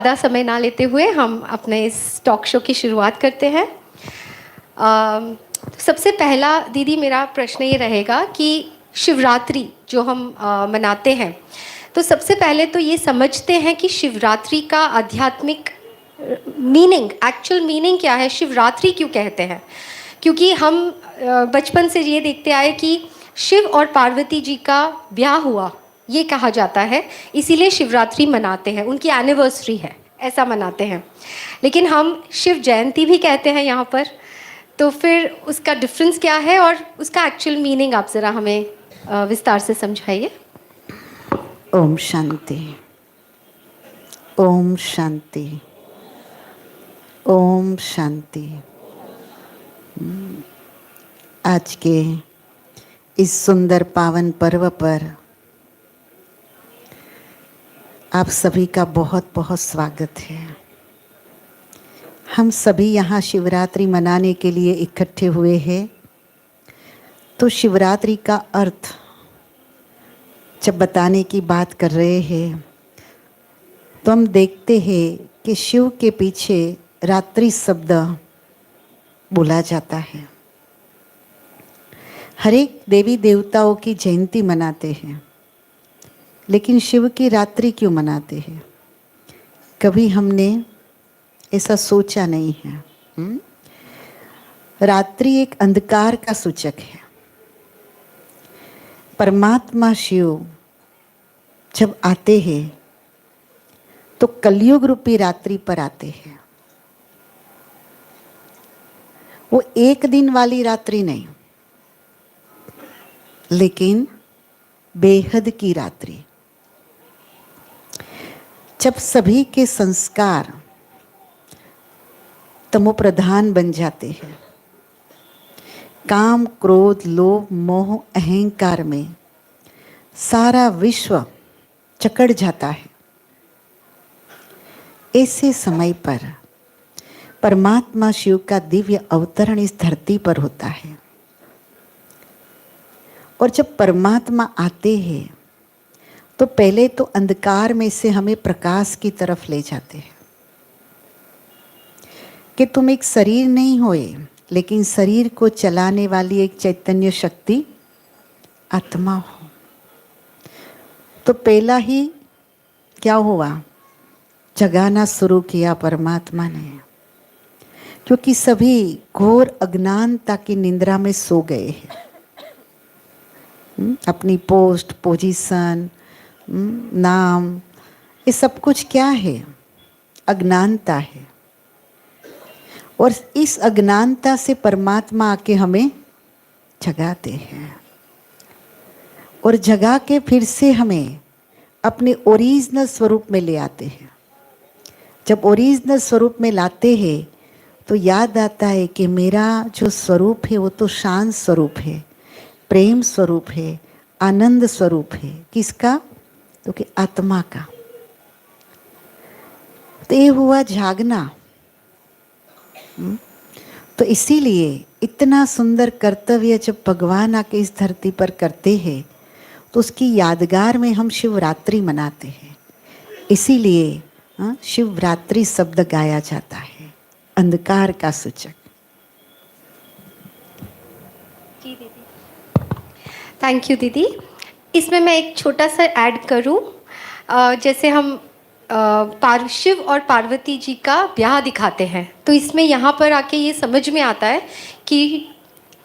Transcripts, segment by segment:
ज़्यादा समय ना लेते हुए हम अपने इस टॉक शो की शुरुआत करते हैं। सबसे पहला दीदी मेरा प्रश्न ये रहेगा कि शिवरात्रि जो हम मनाते हैं, तो सबसे पहले तो ये समझते हैं कि शिवरात्रि का आध्यात्मिक मीनिंग, एक्चुअल मीनिंग क्या है, शिवरात्रि क्यों कहते हैं? क्योंकि हम बचपन से ये देखते आए कि शिव और पार्वती जी का ब्याह हुआ, ये कहा जाता है, इसीलिए शिवरात्रि मनाते हैं, उनकी एनिवर्सरी है, ऐसा मनाते हैं। लेकिन हम शिव जयंती भी कहते हैं यहाँ पर, तो फिर उसका डिफरेंस क्या है और उसका एक्चुअल मीनिंग आप ज़रा हमें विस्तार से समझाइए। ओम शांति, ओम शांति, ओम शांति। आज के इस सुंदर पावन पर्व पर आप सभी का बहुत बहुत स्वागत है। हम सभी यहाँ शिवरात्रि मनाने के लिए इकट्ठे हुए हैं। तो शिवरात्रि का अर्थ जब बताने की बात कर रहे हैं तो हम देखते हैं कि शिव के पीछे रात्रि शब्द बोला जाता है। हर एक देवी देवताओं की जयंती मनाते हैं, लेकिन शिव की रात्रि क्यों मनाते हैं? कभी हमने ऐसा सोचा नहीं है। रात्रि एक अंधकार का सूचक है। परमात्मा शिव जब आते हैं तो कलयुग रूपी रात्रि पर आते हैं। वो एक दिन वाली रात्रि नहीं, लेकिन बेहद की रात्रि। जब सभी के संस्कार तमोप्रधान बन जाते हैं, काम क्रोध लोभ मोह अहंकार में सारा विश्व जकड़ जाता है, ऐसे समय पर परमात्मा शिव का दिव्य अवतरण इस धरती पर होता है। और जब परमात्मा आते हैं तो पहले तो अंधकार में से हमें प्रकाश की तरफ ले जाते हैं कि तुम एक शरीर नहीं होए, लेकिन शरीर को चलाने वाली एक चैतन्य शक्ति आत्मा हो। तो पहला ही क्या हुआ? जगाना शुरू किया परमात्मा ने, क्योंकि सभी घोर अज्ञानता की निंद्रा में सो गए हैं। अपनी पोस्ट, पोजीशन, नाम, ये सब कुछ क्या है? अज्ञानता है। और इस अज्ञानता से परमात्मा आके हमें जगाते हैं और जगा के फिर से हमें अपने ओरिजिनल स्वरूप में ले आते हैं। जब ओरिजिनल स्वरूप में लाते हैं तो याद आता है कि मेरा जो स्वरूप है वो तो शांत स्वरूप है, प्रेम स्वरूप है, आनंद स्वरूप है। किसका? तो कि आत्मा का। तो ये हुआ जागना। तो इसीलिए इतना सुंदर कर्तव्य जब भगवान आके इस धरती पर करते हैं तो उसकी यादगार में हम शिवरात्रि मनाते हैं। इसीलिए शिवरात्रि शब्द गाया जाता है, अंधकार का सूचक। जी दीदी, थैंक यू दीदी। इसमें मैं एक छोटा सा ऐड करूं, जैसे हम शिव और पार्वती जी का ब्याह दिखाते हैं, तो इसमें यहाँ पर आके ये समझ में आता है कि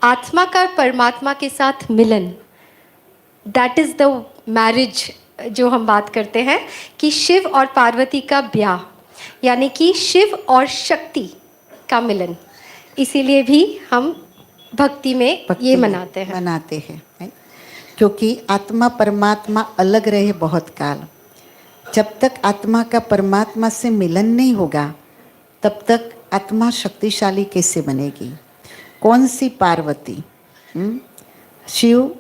आत्मा का परमात्मा के साथ मिलन, दैट इज़ द मैरिज जो हम बात करते हैं कि शिव और पार्वती का ब्याह, यानी कि शिव और शक्ति का मिलन। इसीलिए भी हम भक्ति में ये मनाते हैं। क्योंकि आत्मा परमात्मा अलग रहे बहुत काल। जब तक आत्मा का परमात्मा से मिलन नहीं होगा तब तक आत्मा शक्तिशाली कैसे बनेगी? कौन सी पार्वती? शिव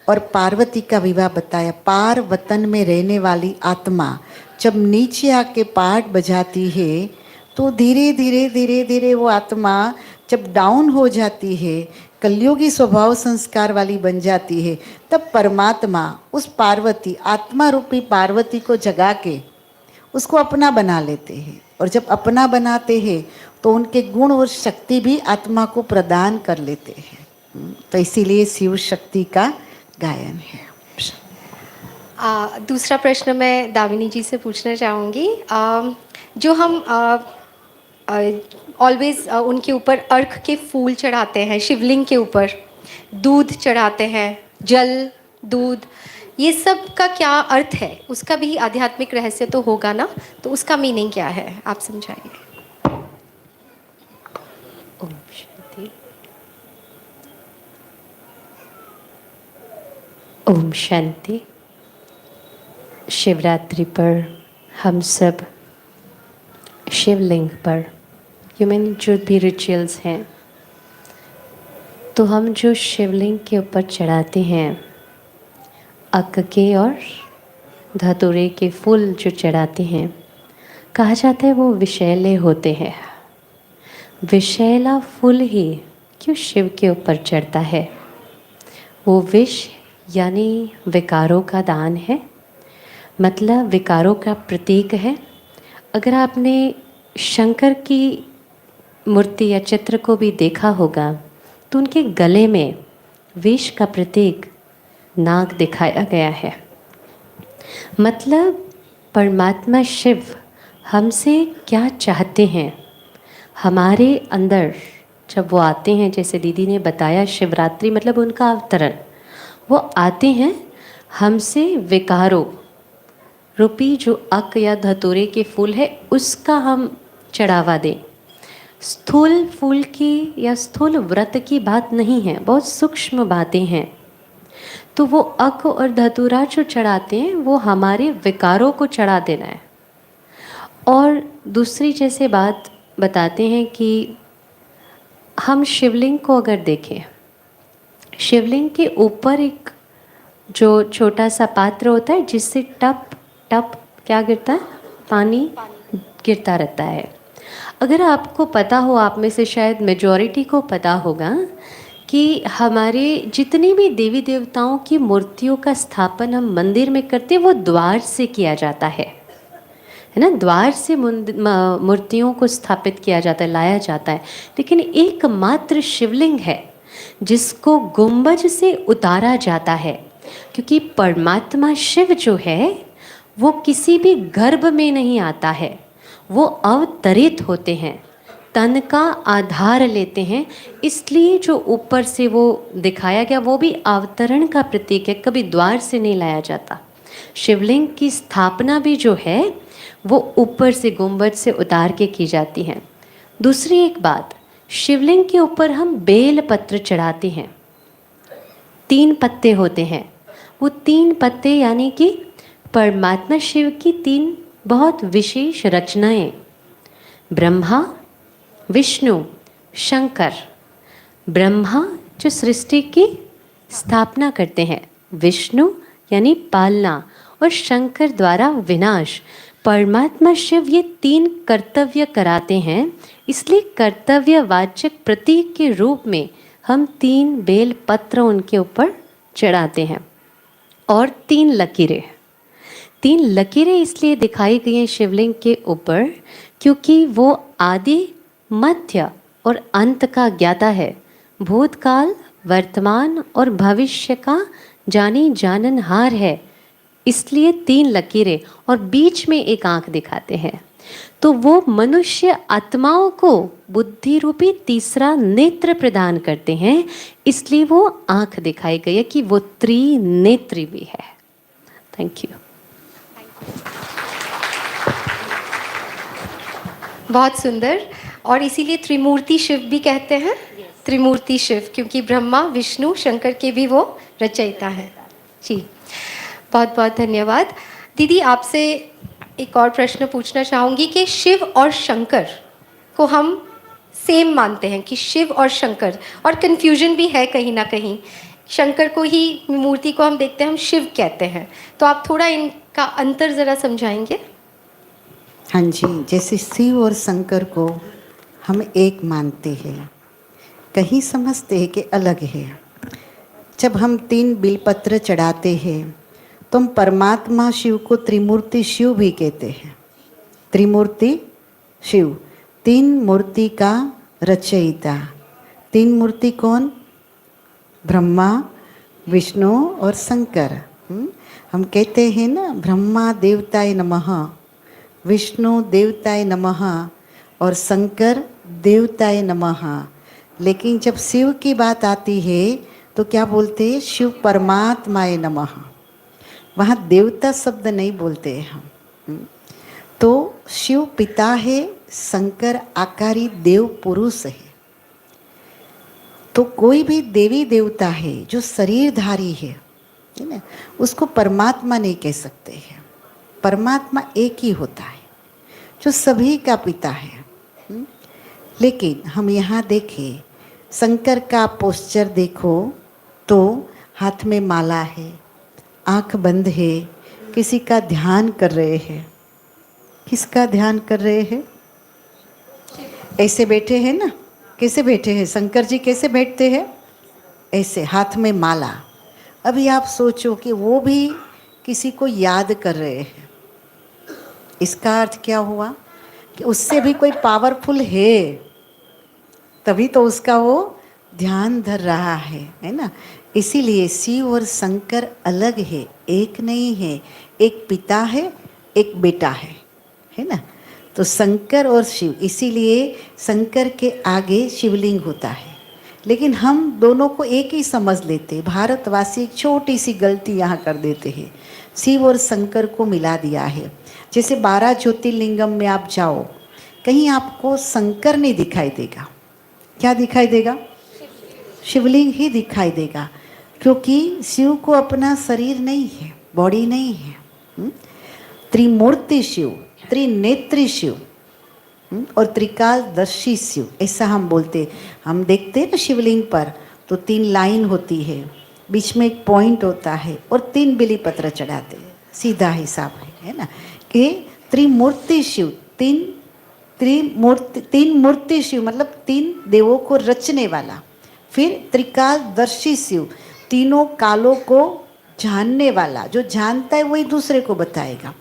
और पार्वती का विवाह बताया। पार वतन में रहने वाली आत्मा जब नीचे आके पाठ बजाती है तो धीरे धीरे धीरे धीरे वो आत्मा जब डाउन हो जाती है, कलयुगी स्वभाव संस्कार वाली बन जाती है, तब परमात्मा उस पार्वती, आत्मा रूपी पार्वती को जगा के उसको अपना बना लेते हैं, और जब अपना बनाते हैं तो उनके गुण और शक्ति भी आत्मा को प्रदान कर लेते हैं। तो इसीलिए शिव शक्ति का गायन है। दूसरा प्रश्न मैं दामिनी जी से पूछना चाहूँगी। जो हम ऑलवेज उनके ऊपर अर्घ के फूल चढ़ाते हैं, शिवलिंग के ऊपर दूध चढ़ाते हैं, जल, दूध, ये सब का क्या अर्थ है? उसका भी आध्यात्मिक रहस्य तो होगा ना, तो उसका मीनिंग क्या है, आप समझाइए। ओम शांति। ओम शांति। शिवरात्रि पर हम सब शिवलिंग पर ह्यूमन जो भी रिचुअल्स हैं, तो हम जो शिवलिंग के ऊपर चढ़ाते हैं, अक के और धतूरे के फूल जो चढ़ाते हैं, कहा जाता है वो विषैले होते हैं। विषैला फूल ही क्यों शिव के ऊपर चढ़ता है? वो विष यानी विकारों का दान है, मतलब विकारों का प्रतीक है। अगर आपने शंकर की मूर्ति या चित्र को भी देखा होगा तो उनके गले में विष का प्रतीक नाग दिखाया गया है। मतलब परमात्मा शिव हमसे क्या चाहते हैं? हमारे अंदर जब वो आते हैं, जैसे दीदी ने बताया, शिवरात्रि मतलब उनका अवतरण, वो आते हैं हमसे विकारों रूपी जो अक या धतूरे के फूल है उसका हम चढ़ावा दें। स्थूल फूल की या स्थूल व्रत की बात नहीं है, बहुत सूक्ष्म बातें हैं। तो वो अक और धतूरा जो चढ़ाते हैं वो हमारे विकारों को चढ़ा देना है। और दूसरी जैसे बात बताते हैं कि हम शिवलिंग को अगर देखें, शिवलिंग के ऊपर एक जो छोटा सा पात्र होता है जिससे टप टप क्या गिरता है? पानी गिरता रहता है। अगर आपको पता हो, आप में से शायद मेजॉरिटी को पता होगा कि हमारे जितनी भी देवी देवताओं की मूर्तियों का स्थापन हम मंदिर में करते हैं वो द्वार से किया जाता है ना? द्वार से मूर्तियों को स्थापित किया जाता है, लाया जाता है। लेकिन एकमात्र शिवलिंग है जिसको गुंबज से उतारा जाता है, क्योंकि परमात्मा शिव जो है वो किसी भी गर्भ में नहीं आता है, वो अवतरित होते हैं, तन का आधार लेते हैं। इसलिए जो ऊपर से वो दिखाया गया वो भी अवतरण का प्रतीक है, कभी द्वार से नहीं लाया जाता। शिवलिंग की स्थापना भी जो है वो ऊपर से गुंबज से उतार के की जाती है। दूसरी एक बात, शिवलिंग के ऊपर हम बेल पत्र चढ़ाते हैं। 3 पत्ते होते हैं, वो 3 पत्ते यानी कि परमात्मा शिव की 3 बहुत विशेष रचनाएं, ब्रह्मा, विष्णु, शंकर। ब्रह्मा जो सृष्टि की स्थापना करते हैं, विष्णु यानी पालना, और शंकर द्वारा विनाश। परमात्मा शिव ये 3 कर्तव्य कराते हैं, इसलिए कर्तव्यवाचक प्रतीक के रूप में हम 3 बेल पत्र उनके ऊपर चढ़ाते हैं। और 3 लकीरें, 3 लकीरें इसलिए दिखाई गई हैं शिवलिंग के ऊपर क्योंकि वो आदि, मध्य और अंत का ज्ञाता है, भूतकाल, वर्तमान और भविष्य का जानी जाननहार है। इसलिए 3 लकीरें और बीच में एक आंख दिखाते हैं। तो वो मनुष्य आत्माओं को बुद्धि रूपी तीसरा नेत्र प्रदान करते हैं, इसलिए वो आंख दिखाई गई है कि वो त्रिनेत्री भी है। Thank you. बहुत सुंदर। और इसीलिए त्रिमूर्ति शिव भी कहते हैं। त्रिमूर्ति शिव क्योंकि ब्रह्मा, विष्णु, शंकर के भी वो रचयिता हैं। जी, बहुत बहुत धन्यवाद। दीदी, आपसे एक और प्रश्न पूछना चाहूँगी कि शिव और शंकर को हम सेम मानते हैं कि शिव और शंकर, और कन्फ्यूजन भी है कहीं ना कहीं। शंकर को ही, मूर्ति को हम देखते हैं, हम शिव कहते हैं। तो आप थोड़ा इनका अंतर ज़रा समझाएंगे? हाँ जी, जैसे शिव और शंकर को हम एक मानते हैं, कहीं समझते हैं कि अलग है। जब हम 3 बिलपत्र चढ़ाते हैं तो हम परमात्मा शिव को त्रिमूर्ति शिव भी कहते हैं। त्रिमूर्ति शिव, तीन मूर्ति का रचयिता। तीन मूर्ति कौन? ब्रह्मा, विष्णु और शंकर। हम कहते हैं ना, ब्रह्मा देवताय नमः, विष्णु देवताय नमः और शंकर देवताय नमः। लेकिन जब शिव की बात आती है तो क्या बोलते हैं? शिव परमात्माय नमः। वहाँ देवता शब्द नहीं बोलते हैं हम। तो शिव पिता है, शंकर आकारी देव पुरुष है। तो कोई भी देवी देवता है जो शरीरधारी है ना, उसको परमात्मा नहीं कह सकते हैं। परमात्मा एक ही होता है जो सभी का पिता है। लेकिन हम यहाँ देखें, शंकर का पोस्चर देखो तो हाथ में माला है, आंख बंद है, किसी का ध्यान कर रहे हैं। किसका ध्यान कर रहे हैं? ऐसे बैठे हैं ना, कैसे बैठे हैं? शंकर जी कैसे बैठते हैं? ऐसे, हाथ में माला। अभी आप सोचो कि वो भी किसी को याद कर रहे हैं। इसका अर्थ क्या हुआ कि उससे भी कोई पावरफुल है, तभी तो उसका वो ध्यान धर रहा है ना। इसीलिए शिव और शंकर अलग है, एक नहीं है। एक पिता है, एक बेटा है ना। तो शंकर और शिव, इसीलिए शंकर के आगे शिवलिंग होता है। लेकिन हम दोनों को एक ही समझ लेते। भारतवासी एक छोटी सी गलती यहाँ कर देते हैं, शिव और शंकर को मिला दिया है। जैसे 12 ज्योतिर्लिंगम में आप जाओ, कहीं आपको शंकर नहीं दिखाई देगा। क्या दिखाई देगा? शिवलिंग ही दिखाई देगा, क्योंकि शिव को अपना शरीर नहीं है, बॉडी नहीं है। त्रिमूर्ति शिव, त्रिनेत्री शिव और त्रिकालदर्शी शिव, ऐसा हम बोलते। हम देखते हैं ना शिवलिंग पर तो 3 लाइन होती है, बीच में एक पॉइंट होता है और 3 बिली पत्र चढ़ाते हैं। सीधा हिसाब है ना कि त्रिमूर्ति शिव, तीन मूर्ति शिव मतलब 3 देवों को रचने वाला। फिर त्रिकालदर्शी शिव, तीनों कालों को जानने वाला। जो जानता है वही दूसरे को बताएगा।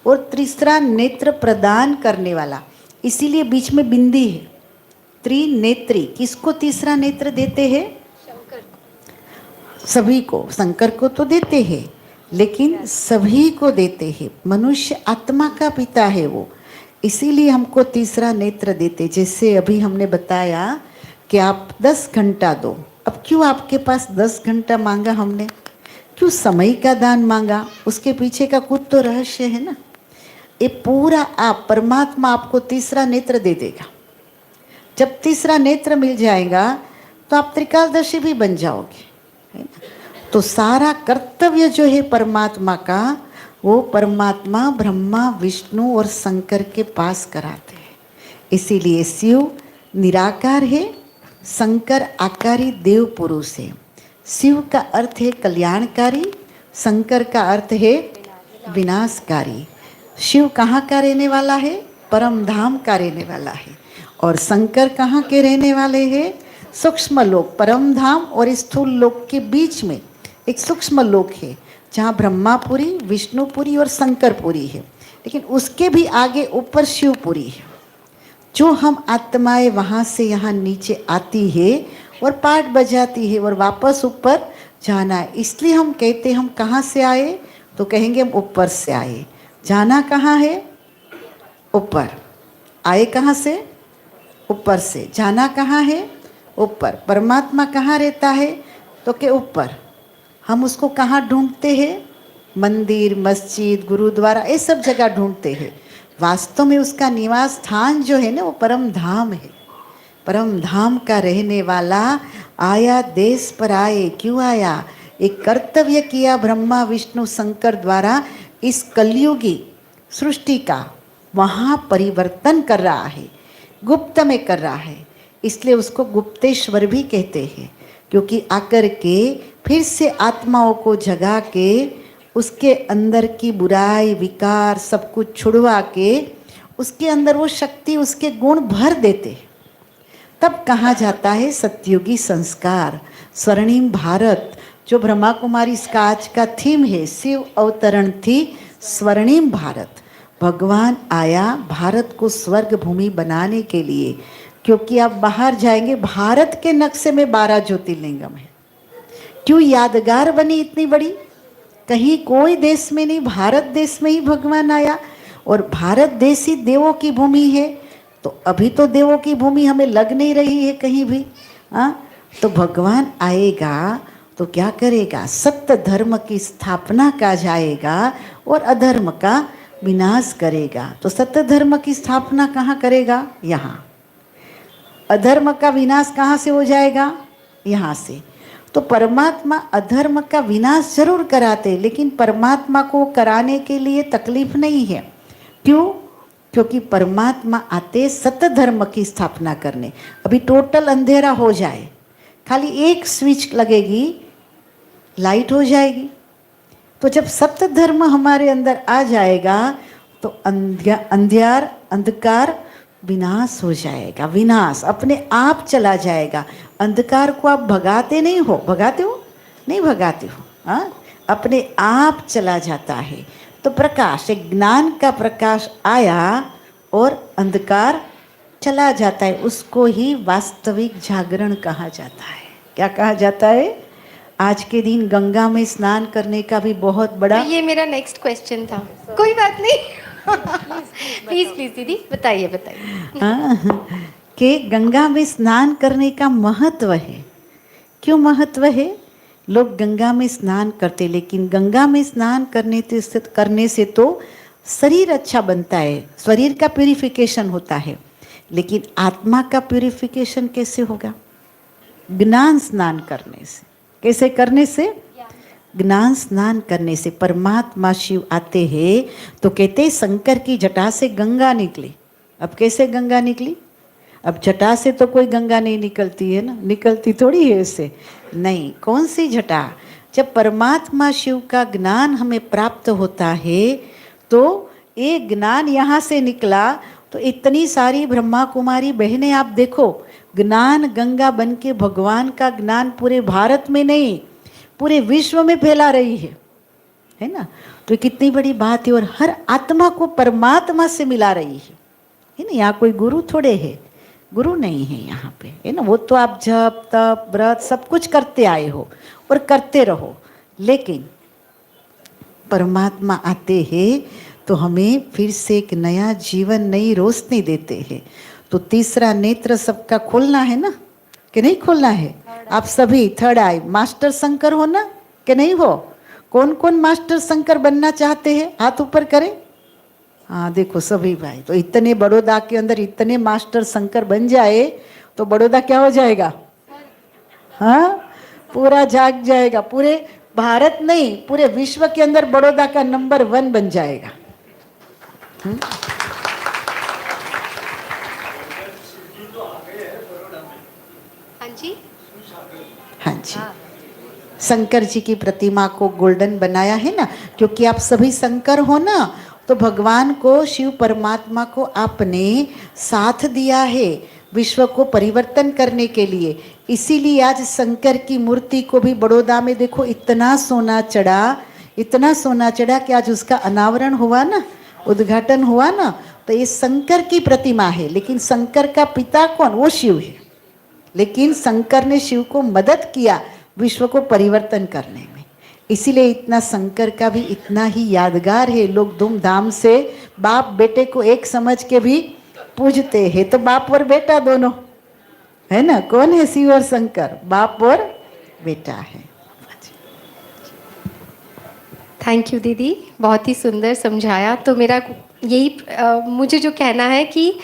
और तीसरा नेत्र प्रदान करने वाला, इसीलिए बीच में बिंदी है। त्रिनेत्री, किसको तीसरा नेत्र देते हैं? सभी को। शंकर को तो देते हैं, लेकिन सभी को देते हैं। मनुष्य आत्मा का पिता है वो, इसीलिए हमको तीसरा नेत्र देते। जैसे अभी हमने बताया कि आप 10 घंटा दो। अब क्यों आपके पास 10 घंटा मांगा हमने? क्यों समय का दान मांगा? उसके पीछे का कुछ तो रहस्य है ना। ये पूरा आप, परमात्मा आपको तीसरा नेत्र दे देगा। जब तीसरा नेत्र मिल जाएगा तो आप त्रिकालदर्शी भी बन जाओगे, है ना। तो सारा कर्तव्य जो है परमात्मा का, वो परमात्मा ब्रह्मा, विष्णु और शंकर के पास कराते हैं। इसीलिए शिव निराकार है, शंकर आकारी देव पुरुष है। शिव का अर्थ है कल्याणकारी, शंकर का अर्थ है विनाशकारी। शिव कहाँ का रहने वाला है? परम धाम का रहने वाला है। और शंकर कहाँ के रहने वाले हैं? सूक्ष्म लोक। परम धाम और स्थूल लोक के बीच में एक सूक्ष्म लोक है, जहाँ ब्रह्मापुरी, विष्णुपुरी और शंकरपुरी है। लेकिन उसके भी आगे ऊपर शिवपुरी है। जो हम आत्माएं वहाँ से यहाँ नीचे आती है और पाठ बजाती है और वापस ऊपर जाना है। इसलिए हम कहते हैं हम कहाँ से आए, तो कहेंगे हम ऊपर से आए। जाना कहाँ है? ऊपर। आए कहाँ से? ऊपर से। जाना कहाँ है? ऊपर। परमात्मा कहाँ रहता है? तो के ऊपर। हम उसको कहाँ ढूंढते हैं? मंदिर, मस्जिद, गुरुद्वारा, ये सब जगह ढूंढते हैं। वास्तव में उसका निवास स्थान जो है ना, वो परम धाम है। परम धाम का रहने वाला आया देश पर आए। क्यों आया? एक कर्तव्य किया ब्रह्मा, विष्णु, शंकर द्वारा इस कलयुगी सृष्टि का वहाँ परिवर्तन कर रहा है, गुप्त में कर रहा है। इसलिए उसको गुप्तेश्वर भी कहते हैं, क्योंकि आकर के फिर से आत्माओं को जगा के उसके अंदर की बुराई, विकार सब कुछ छुड़वा के उसके अंदर वो शक्ति, उसके गुण भर देते। तब कहा जाता है सतयुगी संस्कार, स्वर्णिम भारत। जो ब्रह्मा कुमारी इसका आज का थीम है, शिव अवतरण थी स्वर्णिम भारत। भगवान आया भारत को स्वर्ग भूमि बनाने के लिए, क्योंकि आप बाहर जाएंगे भारत के नक्शे में 12 ज्योतिर्लिंगम है। क्यों यादगार बनी इतनी बड़ी? कहीं कोई देश में नहीं, भारत देश में ही भगवान आया। और भारत देश ही देवों की भूमि है, तो अभी तो देवों की भूमि हमें लग नहीं रही है कहीं भी। तो भगवान आएगा तो क्या करेगा? सत्य धर्म की स्थापना का जाएगा और अधर्म का विनाश करेगा। तो सत्य धर्म की स्थापना कहाँ करेगा? यहाँ। अधर्म का विनाश कहाँ से हो जाएगा? यहाँ से। तो परमात्मा अधर्म का विनाश जरूर कराते, लेकिन परमात्मा को कराने के लिए तकलीफ नहीं है। क्यों? क्योंकि परमात्मा आते सत्य धर्म की स्थापना करने। अभी टोटल अंधेरा हो जाए, खाली एक स्विच लगेगी, लाइट हो जाएगी। तो जब सत्य धर्म हमारे अंदर आ जाएगा तो अंधकार विनाश हो जाएगा। विनाश अपने आप चला जाएगा। अंधकार को आप भगाते नहीं हो, भगाते हो? नहीं भगाते हो। अपने आप चला जाता है। तो प्रकाश, एक ज्ञान का प्रकाश आया और अंधकार चला जाता है। उसको ही वास्तविक जागरण कहा जाता है। क्या कहा जाता है? आज के दिन गंगा में स्नान करने का भी बहुत बड़ा, ये मेरा नेक्स्ट क्वेश्चन था। कोई बात नहीं। प्लीज प्लीज दीदी बताइए बताइए। कि गंगा में स्नान करने का महत्व है। क्यों महत्व है? लोग गंगा में स्नान करते, लेकिन गंगा में स्नान करने से तो शरीर अच्छा बनता है, शरीर का प्यूरिफिकेशन होता है, लेकिन आत्मा का प्यूरिफिकेशन कैसे होगा? ज्ञान स्नान करने से। कैसे करने से? ज्ञान स्नान करने से। परमात्मा शिव आते हैं तो कहते शंकर की जटा से गंगा निकली। अब कैसे गंगा निकली? अब जटा से तो कोई गंगा नहीं निकलती है ना, निकलती थोड़ी है इससे। नहीं, कौन सी जटा? जब परमात्मा शिव का ज्ञान हमें प्राप्त होता है तो एक ज्ञान यहाँ से निकला तो इतनी सारी ब्रह्मा कुमारी बहनें आप देखो, ज्ञान गंगा बन के भगवान का ज्ञान पूरे भारत में नहीं पूरे विश्व में फैला रही है ना। तो कितनी बड़ी बात है। और हर आत्मा को परमात्मा से मिला रही है ना। यहाँ कोई गुरु थोड़े है, गुरु नहीं है यहाँ पे, है ना। वो तो आप जप तप व्रत सब कुछ करते आए हो और करते रहो, लेकिन परमात्मा आते हैं तो हमें फिर से एक नया जीवन, नई रोशनी देते हैं। तो तीसरा नेत्र सबका खोलना है ना, कि नहीं खोलना है? आप सभी थर्ड आई मास्टर शंकर हो ना, कि नहीं हो? कौन कौन मास्टर शंकर बनना चाहते हैं? हाथ ऊपर करें। हाँ देखो सभी भाई। तो इतने बड़ौदा के अंदर इतने मास्टर शंकर बन जाए तो बड़ौदा क्या हो जाएगा? हाँ, पूरा जाग जाएगा। पूरे भारत नहीं पूरे विश्व के अंदर बड़ौदा का नंबर 1 बन जाएगा। हाँ जी, हाँ जी। शंकर जी की प्रतिमा को गोल्डन बनाया है ना, क्योंकि आप सभी शंकर हो ना। तो भगवान को, शिव परमात्मा को आपने साथ दिया है विश्व को परिवर्तन करने के लिए। इसीलिए आज शंकर की मूर्ति को भी बड़ौदा में देखो इतना सोना चढ़ा, इतना सोना चढ़ा कि आज उसका अनावरण हुआ ना, उद्घाटन हुआ ना। तो ये शंकर की प्रतिमा है, लेकिन शंकर का पिता कौन? वो शिव है। लेकिन शंकर ने शिव को मदद किया विश्व को परिवर्तन करने में। इसीलिए इतना शंकर का भी इतना ही यादगार है। लोग धूमधाम से बाप बेटे को एक समझ के भी पूजते हैं। तो बाप और बेटा दोनों है ना। कौन है? शिव और शंकर, बाप और बेटा है। थैंक यू दीदी, बहुत ही सुंदर समझाया। तो मेरा यही मुझे जो कहना है कि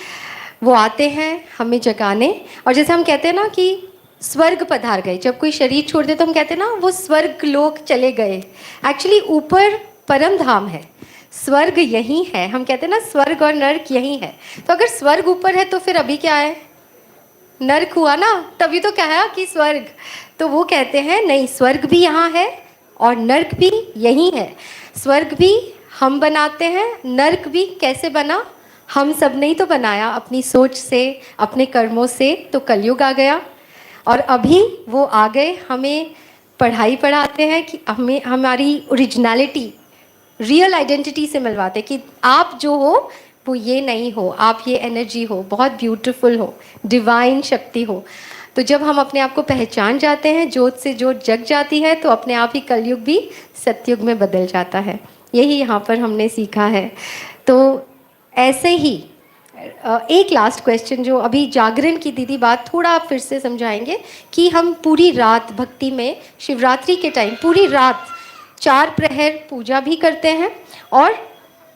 वो आते हैं हमें जगाने, और जैसे हम कहते हैं ना कि स्वर्ग पधार गए, जब कोई शरीर छोड़ दे तो हम कहते हैं ना वो स्वर्ग लोक चले गए। एक्चुअली ऊपर परम धाम है, स्वर्ग यहीं है। हम कहते हैं ना स्वर्ग और नर्क यहीं है। तो अगर स्वर्ग ऊपर है तो फिर अभी क्या है? नर्क हुआ ना, तभी तो कहा कि स्वर्ग। तो वो कहते हैं नहीं, स्वर्ग भी यहाँ है और नर्क भी यहीं है। स्वर्ग भी हम बनाते हैं, नर्क भी कैसे बना? हम सब ने ही तो बनाया अपनी सोच से, अपने कर्मों से। तो कलयुग आ गया और अभी वो आ गए, हमें पढ़ाई पढ़ाते हैं कि हमें हमारी ओरिजिनलिटी रियल आइडेंटिटी से मिलवाते हैं कि आप जो हो वो ये नहीं हो, आप ये एनर्जी हो, बहुत ब्यूटीफुल हो, डिवाइन शक्ति हो। तो जब हम अपने आप को पहचान जाते हैं, ज्योत से ज्योत जग जाती है, तो अपने आप ही कलयुग भी सतयुग में बदल जाता है। यही यहाँ पर हमने सीखा है। तो ऐसे ही एक लास्ट क्वेश्चन, जो अभी जागरण की दीदी बात थोड़ा आप फिर से समझाएंगे कि हम पूरी रात भक्ति में शिवरात्रि के टाइम पूरी रात 4 प्रहर पूजा भी करते हैं और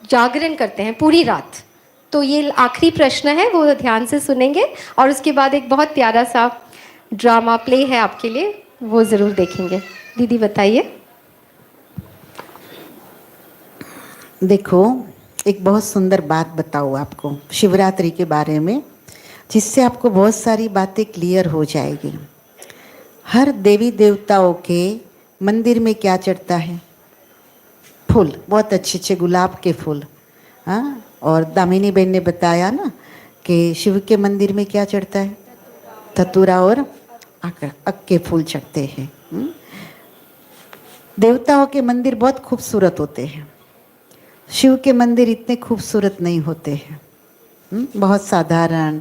जागरण करते हैं पूरी रात। तो ये आखिरी प्रश्न है, वो ध्यान से सुनेंगे और उसके बाद एक बहुत प्यारा सा ड्रामा प्ले है आपके लिए, वो ज़रूर देखेंगे। दीदी बताइए। देखो, एक बहुत सुंदर बात बताऊँ आपको शिवरात्रि के बारे में, जिससे आपको बहुत सारी बातें क्लियर हो जाएगी। हर देवी देवताओं के मंदिर में क्या चढ़ता है? फूल, बहुत अच्छे अच्छे गुलाब के फूल। हाँ, और दामिनी बहन ने बताया ना कि शिव के मंदिर में क्या चढ़ता है? धतूरा और अक के फूल चढ़ते हैं। देवताओं के मंदिर बहुत खूबसूरत होते हैं, शिव के मंदिर इतने खूबसूरत नहीं होते हैं, बहुत साधारण।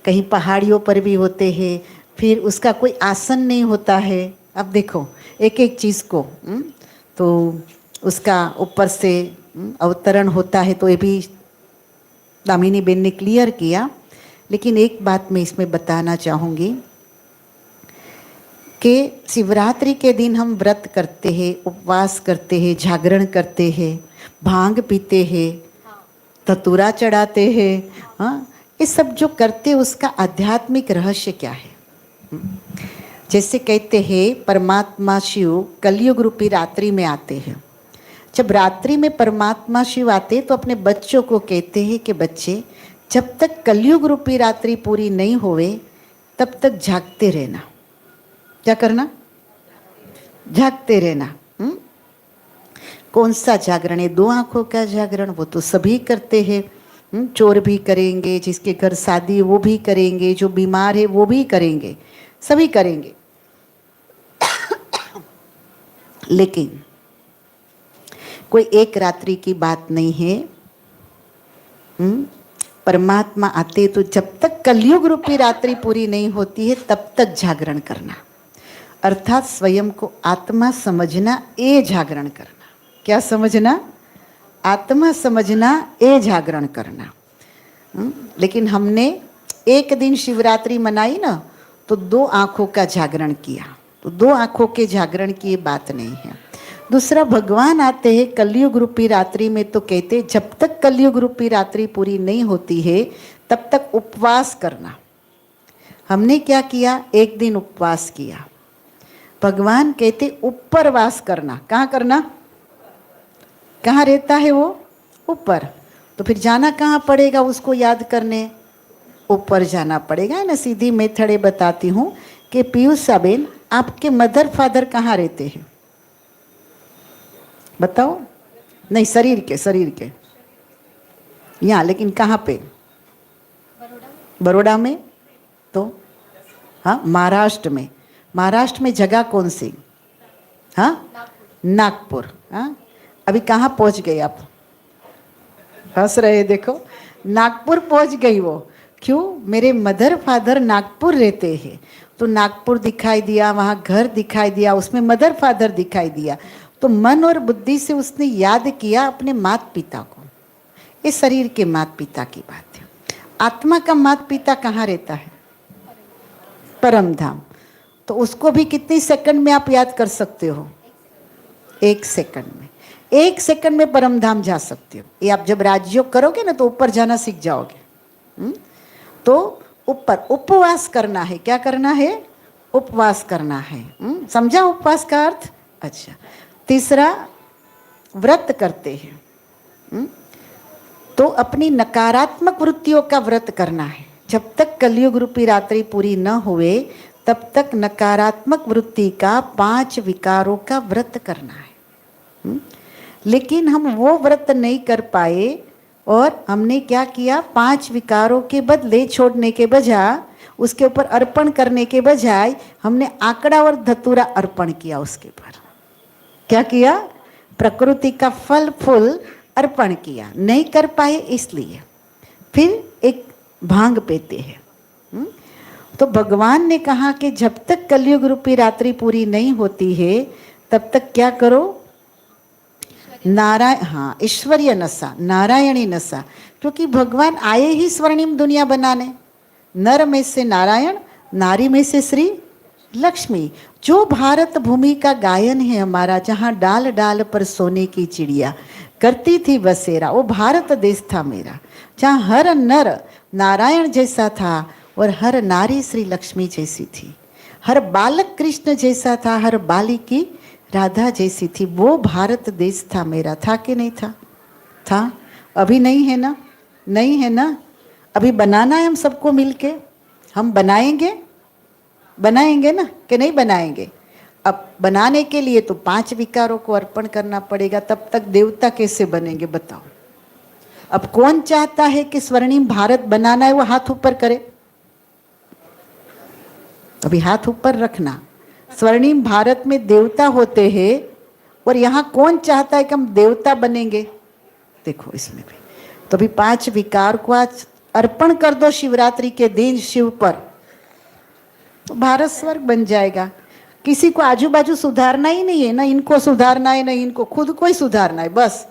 कहीं पहाड़ियों पर भी होते हैं, फिर उसका कोई आसन नहीं होता है। अब देखो एक एक चीज़ को, तो उसका ऊपर से अवतरण होता है, तो ये भी दामिनी बेन ने क्लियर किया। लेकिन एक बात मैं इसमें बताना चाहूँगी कि शिवरात्रि के दिन हम व्रत करते हैं, उपवास करते हैं, जागरण करते हैं, भांग पीते हैं, धतूरा चढ़ाते हैं। हाँ, ये सब जो करते हैं उसका आध्यात्मिक रहस्य क्या है? जैसे कहते हैं परमात्मा शिव कलयुग रूपी रात्रि में आते हैं। जब रात्रि में परमात्मा शिव आते हैं तो अपने बच्चों को कहते हैं कि बच्चे, जब तक कलयुग रूपी रात्रि पूरी नहीं होवे तब तक जागते रहना। क्या करना? जागते रहना। कौन सा जागरण है? 2 आँखों का जागरण, वो तो सभी करते हैं। चोर भी करेंगे, जिसके घर शादी वो भी करेंगे, जो बीमार है वो भी करेंगे, सभी करेंगे। लेकिन कोई एक रात्रि की बात नहीं है। परमात्मा आते तो जब तक कलयुग रूपी रात्रि पूरी नहीं होती है तब तक जागरण करना, अर्थात स्वयं को आत्मा समझना, ये जागरण करना। क्या समझना? आत्मा समझना, ये जागरण करना। लेकिन हमने एक दिन शिवरात्रि मनाई ना, तो 2 आँखों का जागरण किया। तो 2 आँखों के जागरण की ये बात नहीं है। दूसरा, भगवान आते हैं कलयुग रूपी रात्रि में, तो कहते जब तक कलयुग रूपी रात्रि पूरी नहीं होती है तब तक उपवास करना। हमने क्या किया? एक दिन उपवास किया। भगवान कहते ऊपर वास करना। कहाँ करना? कहाँ रहता है वो? ऊपर। तो फिर जाना कहाँ पड़ेगा उसको याद करने? ऊपर जाना पड़ेगा ना। सीधी मेथड बताती हूँ कि पीयूष साबेन, आपके मदर फादर कहाँ रहते हैं? बताओ। नहीं, शरीर के यहाँ, लेकिन कहाँ पे? बड़ौदा में। तो हाँ, महाराष्ट्र में। महाराष्ट्र में जगह कौन सी? हाँ, नागपुर। हाँ, अभी कहाँ पहुँच गए आप? हंस रहे, देखो नागपुर पहुँच गई वो। क्यों? मेरे मदर फादर नागपुर रहते हैं, तो नागपुर दिखाई दिया, वहाँ घर दिखाई दिया, उसमें मदर फादर दिखाई दिया। तो मन और बुद्धि से उसने याद किया अपने माता पिता को। ये शरीर के माता पिता की बात है। आत्मा का माता पिता कहाँ रहता है? परम धाम। तो उसको भी कितनी सेकंड में आप याद कर सकते हो? 1 सेकंड में। 1 सेकंड में परम धाम जा सकते हो। ये आप जब राजयोग करोगे ना तो ऊपर जाना सीख जाओगे। तो ऊपर उपवास करना है। क्या करना है? उपवास करना है। समझा उपवास का अर्थ? अच्छा। तीसरा, व्रत करते हैं, तो अपनी नकारात्मक वृत्तियों का व्रत करना है। जब तक कलयुग रूपी रात्रि पूरी न हुए तब तक नकारात्मक वृत्ति का 5 विकारों का व्रत करना है। लेकिन हम वो व्रत नहीं कर पाए और हमने क्या किया? 5 विकारों के बदले छोड़ने के बजाय, उसके ऊपर अर्पण करने के बजाय हमने आंकड़ा और धतूरा अर्पण किया उसके ऊपर। क्या किया? प्रकृति का फल फूल अर्पण किया, नहीं कर पाए इसलिए फिर एक भांग पीते हैं। तो भगवान ने कहा कि जब तक कलयुग रूपी रात्रि पूरी नहीं होती है तब तक क्या करो, नारायण, हाँ, ईश्वरीय नशा, नारायणी नशा, क्योंकि भगवान आए ही स्वर्णिम दुनिया बनाने। नर में से नारायण, नारी में से श्री लक्ष्मी। जो भारत भूमि का गायन है हमारा, जहाँ डाल डाल पर सोने की चिड़िया करती थी बसेरा, वो भारत देश था मेरा, जहाँ हर नर नारायण जैसा था और हर नारी श्री लक्ष्मी जैसी थी, हर बालक कृष्ण जैसा था, हर बालिकी राधा जैसी थी। वो भारत देश था मेरा। था कि नहीं था? था। अभी नहीं है ना? नहीं है ना? अभी बनाना है हम सबको मिलके। हम बनाएंगे, बनाएंगे ना कि नहीं बनाएंगे? अब बनाने के लिए तो 5 विकारों को अर्पण करना पड़ेगा, तब तक देवता कैसे बनेंगे बताओ? अब कौन चाहता है कि स्वर्णिम भारत बनाना है, वो हाथ ऊपर करे। अभी हाथ ऊपर रखना। स्वर्णिम भारत में देवता होते हैं और यहाँ कौन चाहता है कि हम देवता बनेंगे? देखो इसमें भी तो अभी 5 विकार को आज अर्पण कर दो शिवरात्रि के दिन शिव पर, तो भारत स्वर्ग बन जाएगा। किसी को आजू बाजू सुधारना ही नहीं है, ना इनको सुधारना है, ना इनको, खुद को ही सुधारना है बस।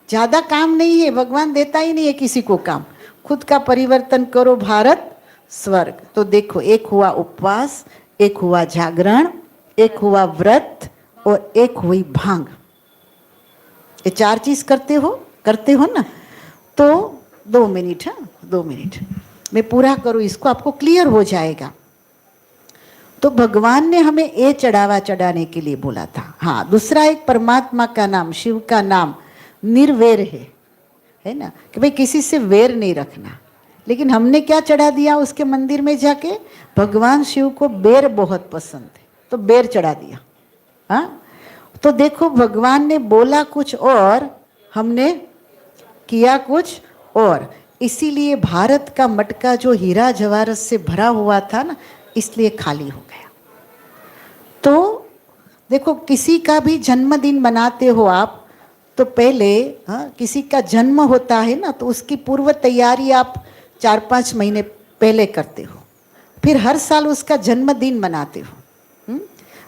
ज़्यादा काम नहीं है, भगवान देता ही नहीं है किसी को काम। खुद का परिवर्तन करो, भारत स्वर्ग। तो देखो, एक हुआ उपवास, एक हुआ जागरण, एक हुआ व्रत और एक हुई भांग। ये 4 चीज करते हो ना? तो 2 मिनट, हाँ 2 मिनट मैं पूरा करूँ इसको, आपको क्लियर हो जाएगा। तो भगवान ने हमें ये चढ़ावा चढ़ाने के लिए बोला था। हाँ, दूसरा एक परमात्मा का नाम, शिव का नाम निर्वैर है ना, कि भाई किसी से वैर नहीं रखना। लेकिन हमने क्या चढ़ा दिया उसके मंदिर में जाके? भगवान शिव को बेर बहुत पसंद है, तो बेर चढ़ा दिया। हाँ, तो देखो भगवान ने बोला कुछ और, हमने किया कुछ और। इसीलिए भारत का मटका जो हीरा जवाहरत से भरा हुआ था ना, इसलिए खाली हो गया। तो देखो, किसी का भी जन्मदिन मनाते हो आप, तो पहले, हाँ, किसी का जन्म होता है ना, तो उसकी पूर्व तैयारी आप 4-5 महीने पहले करते हो, फिर हर साल उसका जन्मदिन मनाते हो।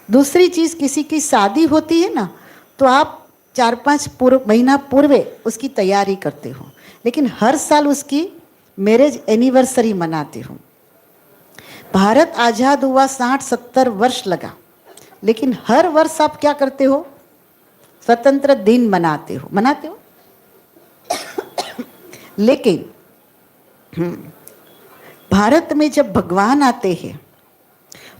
दूसरी चीज़, किसी की शादी होती है ना, तो आप 4-5 महीना पूर्वे उसकी तैयारी करते हो, लेकिन हर साल उसकी मैरिज एनिवर्सरी मनाते हो। भारत आज़ाद हुआ 60-70 वर्ष लगा, लेकिन हर वर्ष आप क्या करते हो? स्वतंत्र दिन मनाते हो। लेकिन भारत में जब भगवान आते हैं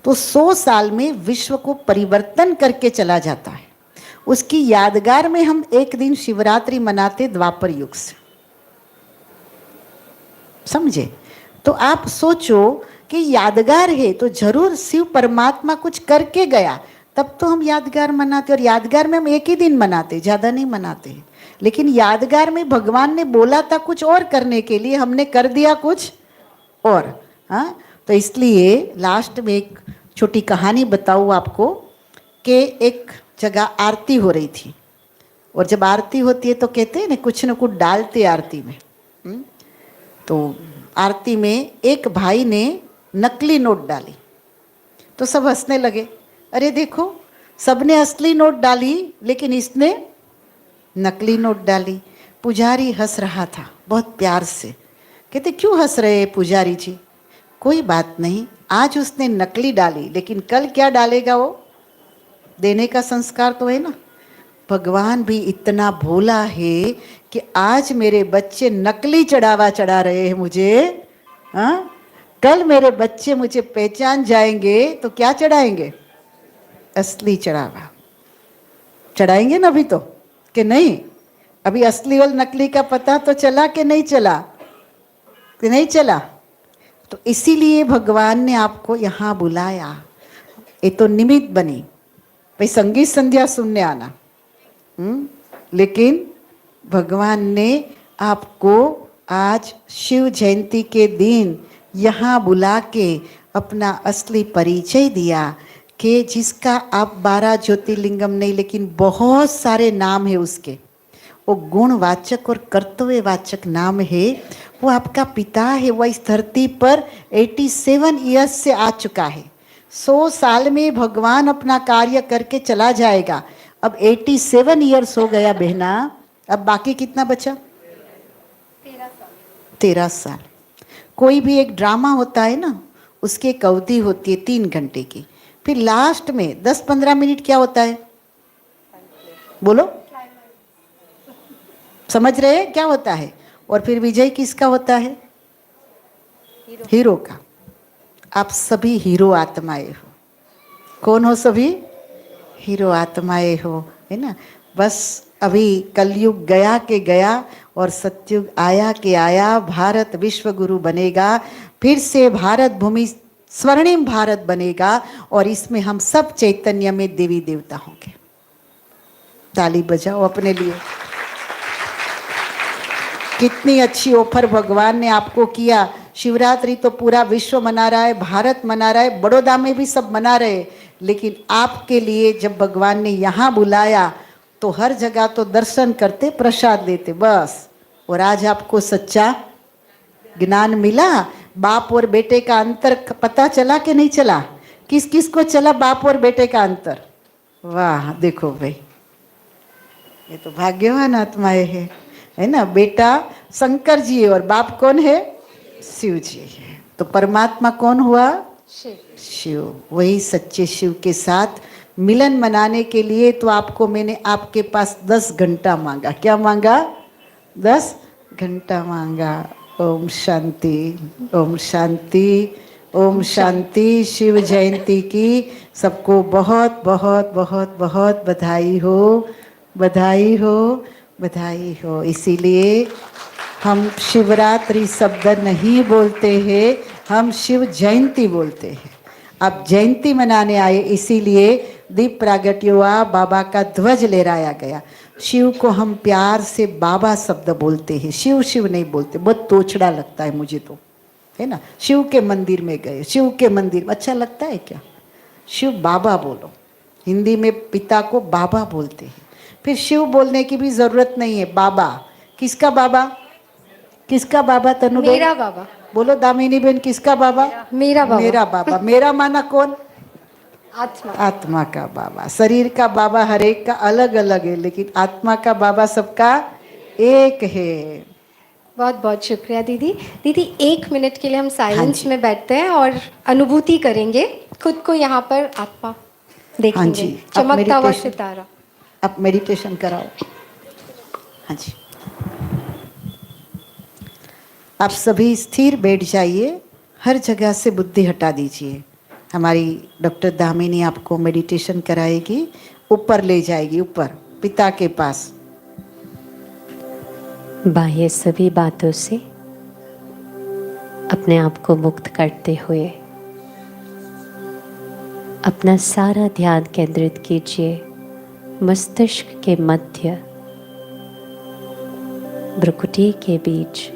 तो 100 साल में विश्व को परिवर्तन करके चला जाता है। उसकी यादगार में हम एक दिन शिवरात्रि मनाते द्वापर युग से, समझे? तो आप सोचो कि यादगार है तो जरूर शिव परमात्मा कुछ करके गया, तब तो हम यादगार मनाते। और यादगार में हम एक ही दिन मनाते, ज़्यादा नहीं मनाते। लेकिन यादगार में भगवान ने बोला था कुछ और करने के लिए, हमने कर दिया कुछ और। हाँ, तो इसलिए लास्ट में एक छोटी कहानी बताऊँ आपको कि एक जगह आरती हो रही थी, और जब आरती होती है तो कहते हैं ना, कुछ न कुछ डालते आरती में। तो आरती में एक भाई ने नकली नोट डाली, तो सब हंसने लगे। अरे देखो, सबने असली नोट डाली लेकिन इसने नकली नोट डाली। पुजारी हंस रहा था बहुत प्यार से। कहते, क्यों हंस रहे हैं पुजारी जी? कोई बात नहीं, आज उसने नकली डाली, लेकिन कल क्या डालेगा वो? देने का संस्कार तो है ना। भगवान भी इतना भोला है कि आज मेरे बच्चे नकली चढ़ावा चढ़ा रहे हैं मुझे, हाँ, कल मेरे बच्चे मुझे पहचान जाएंगे तो क्या चढ़ाएंगे? असली चढ़ावा चढ़ाएंगे ना अभी तो, कि नहीं? अभी असली और नकली का पता तो चला कि नहीं चला? कि नहीं चला? तो इसीलिए भगवान ने आपको यहाँ बुलाया। ये तो निमित्त बनी, भाई संगीत संध्या सुनने आना, लेकिन भगवान ने आपको आज शिव जयंती के दिन यहाँ बुला के अपना असली परिचय दिया कि जिसका आप 12 ज्योतिर्लिंगम नहीं लेकिन बहुत सारे नाम है उसके, वो गुणवाचक और कर्तव्यवाचक नाम है, वो आपका पिता है। वह इस धरती पर 87 ईयर्स से आ चुका है। 100 साल में भगवान अपना कार्य करके चला जाएगा। अब 87 ईयर्स हो गया बहना, अब बाकी कितना बचा? 13 साल। कोई भी एक ड्रामा होता है ना, उसकी एक अवधि होती है 3 घंटे की, फिर लास्ट में 10-15 मिनट क्या होता है? बोलो, समझ रहे हैं क्या होता है? और फिर विजय किसका होता है? हीरो का। आप सभी हीरो आत्माएं हो। कौन हो सभी? हीरो आत्माएं हो, है ना। बस अभी कलयुग गया के गया और सतयुग आया के आया। भारत विश्व गुरु बनेगा, फिर से भारत भूमि स्वर्णिम भारत बनेगा और इसमें हम सब चैतन्य में देवी देवता होंगे। ताली बजाओ अपने लिए। कितनी अच्छी ऑफर भगवान ने आपको किया। शिवरात्रि तो पूरा विश्व मना रहा है, भारत मना रहा है, बड़ौदा में भी सब मना रहे हैं, लेकिन आपके लिए जब भगवान ने यहाँ बुलाया तो हर जगह तो दर्शन करते, प्रसाद देते बस। और आज आपको सच्चा ज्ञान मिला। बाप और बेटे का अंतर पता चला कि नहीं चला? किस किस को चला बाप और बेटे का अंतर? वाह, देखो भाई, ये तो भाग्यवान आत्माएं है ना। बेटा शंकर जी है और बाप कौन है? शिव जी है। तो परमात्मा कौन हुआ? शिव। वही सच्चे शिव के साथ मिलन मनाने के लिए तो आपको मैंने आपके पास 10 घंटा मांगा। क्या मांगा? 10 घंटा मांगा। ओम शांति, ओम शांति, ओम शांति। शिव जयंती की सबको बहुत बहुत बहुत बहुत बधाई हो, बधाई हो, बधाई हो। इसीलिए हम शिवरात्रि शब्द नहीं बोलते हैं, हम शिव जयंती बोलते हैं। अब जयंती मनाने आए, इसीलिए दीप प्रागट्य हुआ, बाबा का ध्वज लहराया गया। शिव को हम प्यार से बाबा शब्द बोलते हैं, शिव शिव नहीं बोलते। बहुत तोछड़ा लगता है मुझे तो, है ना। शिव के मंदिर में गए, शिव के मंदिर में अच्छा लगता है क्या? शिव बाबा बोलो। हिंदी में पिता को बाबा बोलते हैं। फिर शिव बोलने की भी जरूरत नहीं है। बाबा, किसका बाबा? किसका बाबा? तनु बेन? मेरा बाबा। बोलो दामिनी बेन, किसका बाबा? मेरा बाबा। मेरा बाबा। मेरा माना कौन? आत्मा। आत्मा का बाबा। शरीर का बाबा हर एक का अलग अलग है, लेकिन आत्मा का बाबा सबका एक है। बहुत बहुत शुक्रिया दीदी। दीदी 1 मिनट के लिए हम साइलेंस जी। में बैठते हैं और अनुभूति करेंगे खुद को यहाँ पर आत्मा देखेंगे। जी, आप चमकता हुआ meditation- सितारा। आप मेडिटेशन कराओ। हाँ जी, आप सभी स्थिर बैठ जाइए, हर जगह से बुद्धि हटा दीजिए। हमारी डॉक्टर दामिनी आपको मेडिटेशन कराएगी, ऊपर ले जाएगी, ऊपर पिता के पास। बाह्य सभी बातों से अपने आप को मुक्त करते हुए अपना सारा ध्यान केंद्रित कीजिए मस्तिष्क के मध्य भ्रुकुटी के बीच।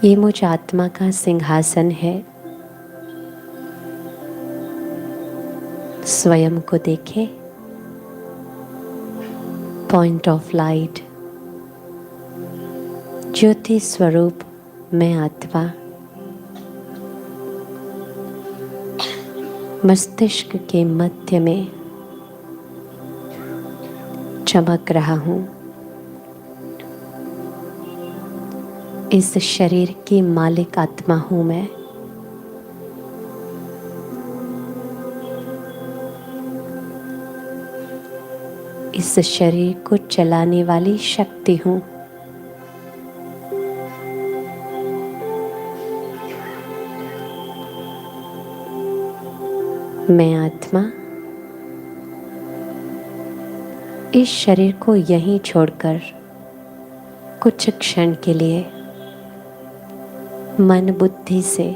ये मुझ आत्मा का सिंहासन है। स्वयं को देखें। पॉइंट ऑफ लाइट, ज्योति स्वरूप मैं आत्मा मस्तिष्क के मध्य में चमक रहा हूँ। इस शरीर की मालिक आत्मा हूँ मैं। इस शरीर को चलाने वाली शक्ति हूँ। मैं आत्मा इस शरीर को यहीं छोड़कर कुछ क्षण के लिए मन बुद्धि से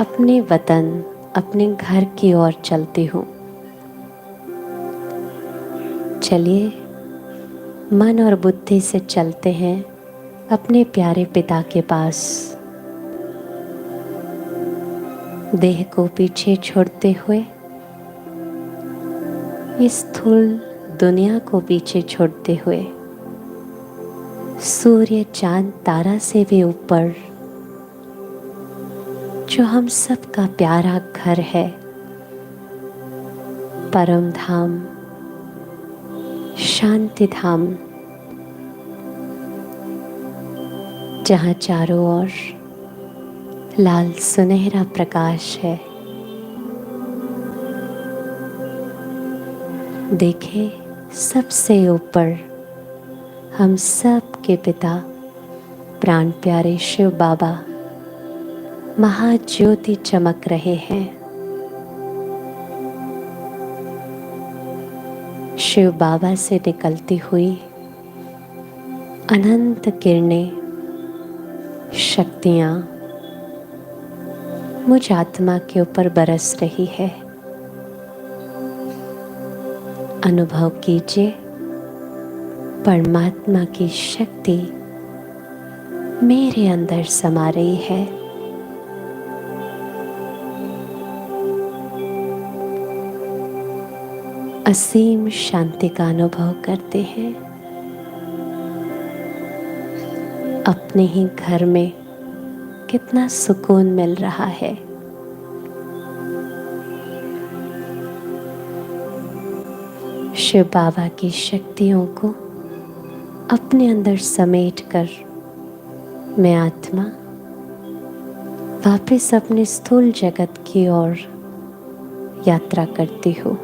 अपने वतन, अपने घर की ओर चलती हूँ। चलिए मन और बुद्धि से चलते हैं अपने प्यारे पिता के पास, देह को पीछे छोड़ते हुए इस स्थूल दुनिया को पीछे छोड़ते हुए सूर्य चांद तारा से भी ऊपर जो हम सब का प्यारा घर है, परम धाम, शांति धाम, जहाँ चारों ओर लाल सुनहरा प्रकाश है। देखे सबसे ऊपर हम सब के पिता प्राण प्यारे शिव बाबा महाज्योति चमक रहे हैं। शिव बाबा से निकलती हुई अनंत किरणें, शक्तियाँ मुझ आत्मा के ऊपर बरस रही है। अनुभव कीजिए परमात्मा की शक्ति मेरे अंदर समा रही है। असीम शांति का अनुभव करते हैं। अपने ही घर में कितना सुकून मिल रहा है। शिव बाबा की शक्तियों को अपने अंदर समेटकर मैं आत्मा वापस अपने स्थूल जगत की ओर यात्रा करती हूँ।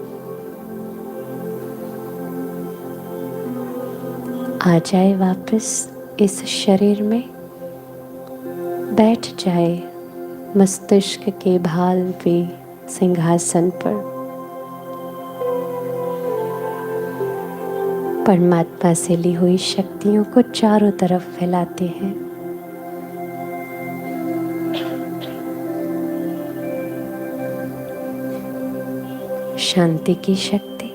आ जाए वापस इस शरीर में, बैठ जाए मस्तिष्क के भाल पे सिंहासन पर। परमात्मा से ली हुई शक्तियों को चारों तरफ फैलाते हैं। शांति की शक्ति,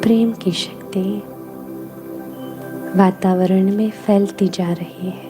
प्रेम की शक्ति वातावरण में फैलती जा रही है।